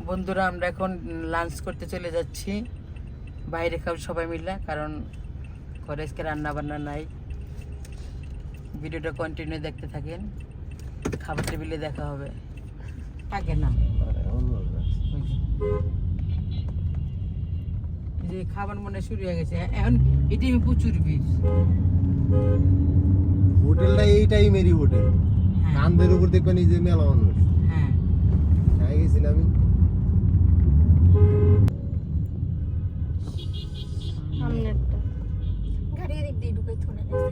বন্ধুরা আমরা এখন লাঞ্চ করতে চলে যাচ্ছি, বাইরে খাবো সবাই মিলে, কারণ ঘরে আজকে রান্না বান্না নাই। ভিডিওটা কন্টিনিউ দেখতে থাকেন, খাবার টেবিলে দেখা হবে। থাকে না যে খাবার মনে শুরু হয়ে গেছে এখন, এটাই প্রচুর ভিড়। হোটেলটা এই টাইমেরই হোটেল, কান্দের উপর দেখবেন এই যে মেলা মানুষ। হ্যাঁ খাই গেছি না আমি। গাড়ির দিক দিয়ে ঢুকাই থনে লাগে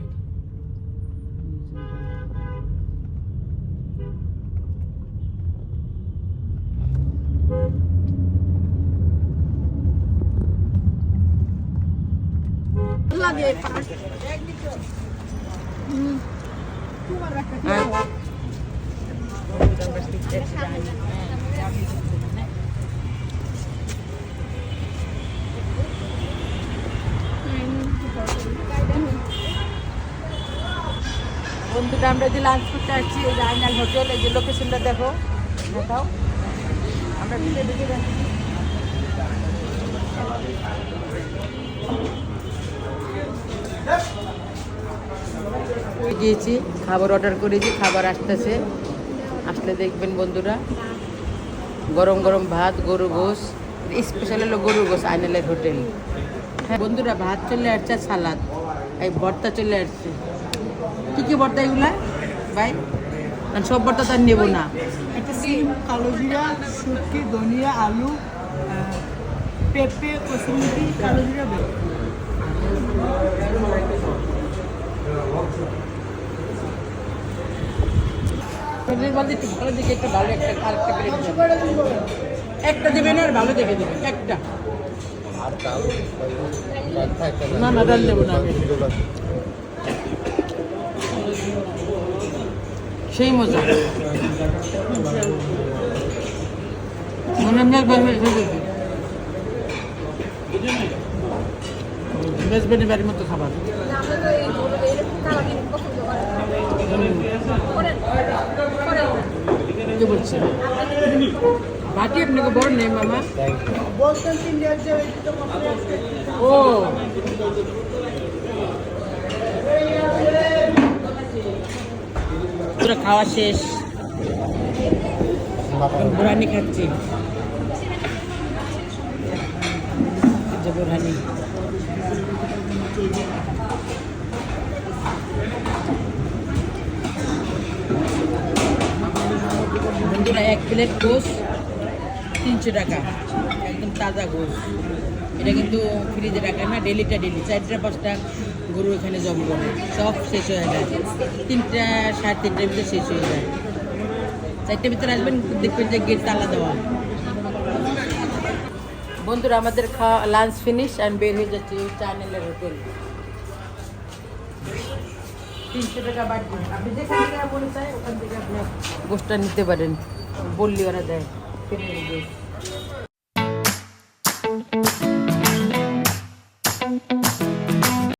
বন্ধুরা আমরা যে লাঞ্চ করতে আসছি এই রাইনাল হোটেল, এই যে লোকেশনটা দেখো, দেখাও। আমরা ভিতরে ঢুকে যাচ্ছি। গিয়েছি, খাবার অর্ডার করেছি, খাবার আসতেছে, আসলে দেখবেন বন্ধুরা। গরম গরম ভাত, গরু গোস, স্পেশাল হলো গরু গোস, আইনালের হোটেল। হ্যাঁ বন্ধুরা, ভাত চলে আসছে, সালাদ, এই ভর্তা চলে আসছে। কী কী ভর্তা এগুলা ভাই? সব ভর্তা তো আর নেবো না। একটা সিম, কালো জিরা, শুটকি, ধনিয়া, আলু, পেঁপে, কসুরি, কালো জিরা বের। ভালো দেখে একটা ভালো একটা আরেকটা প্লেট একটা দেবেন, আর ভালো দেখে দেবেন একটা। না না, ডাল দেবো না আমি। সেই মজা বেসবেনি বাড়ির মতো খাবার। কি বলছেন বাটি আপনাকে বড় নেই মামা? ও পুরো খাওয়া শেষ, বুড়ানি খাচ্ছি। বুড়ানি বন্ধুরা, এক প্লেট গোস 300 টাকা, একদম তাজা গোস। এটা কিন্তু ফ্রিজে রাখে না, ডেলি 4টা-5টা গরু এখানে জব করে, সব শেষ হয়ে যায়। 3টা 3:30টার ভিতরে শেষ হয়ে যায়। 4টার ভিতরে আসবেন, দেখবেন যে গেট তালা দেওয়া। বন্ধুরা আমাদের খাওয়া লাঞ্চ ফিনিশ, আমি বের হয়ে যাচ্ছি চ্যানেলের হোটেল। 300 টাকা বাড়ি, আপনি যেখান থেকে মনে চাই ওখান থেকে আপনি গোষ্ঠটা নিতে পারেন, বললি ওরা দেয়।